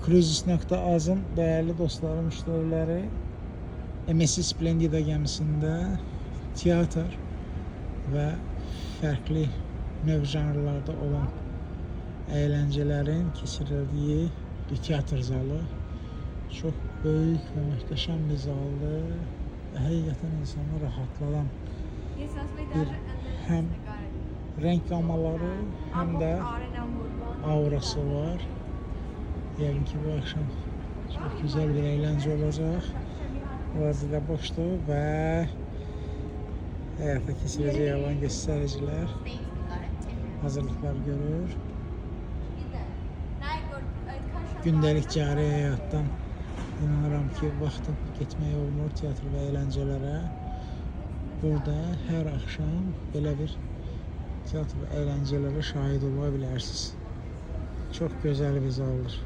Cruises.azın değerli dostlarım, müşteriləri, MSC Splendida gəmisində teatr və fərqli növ janrlarda olan əyləncələrin keçirildiyi bir teatr zalı. Çox böyük və möhtəşəm bir zaldır. Həqiqətən insanı rahatladan bir həm renk gamaları, həm də aurası var. Yəqin ki, bu akşam çox güzel bir eğlence olacaq. Vaziydə boşdur və həyata keçirəcək olan göstəricilər hazırlıqlar görür. Gündəlik cari həyatdan inanıram ki, vaxtın getmək olmur teatr və əyləncələrə. Burada hər axşam belə bir teatr və əyləncələrə şahid ola bilərsiniz. Çox gözəl bir zaldır.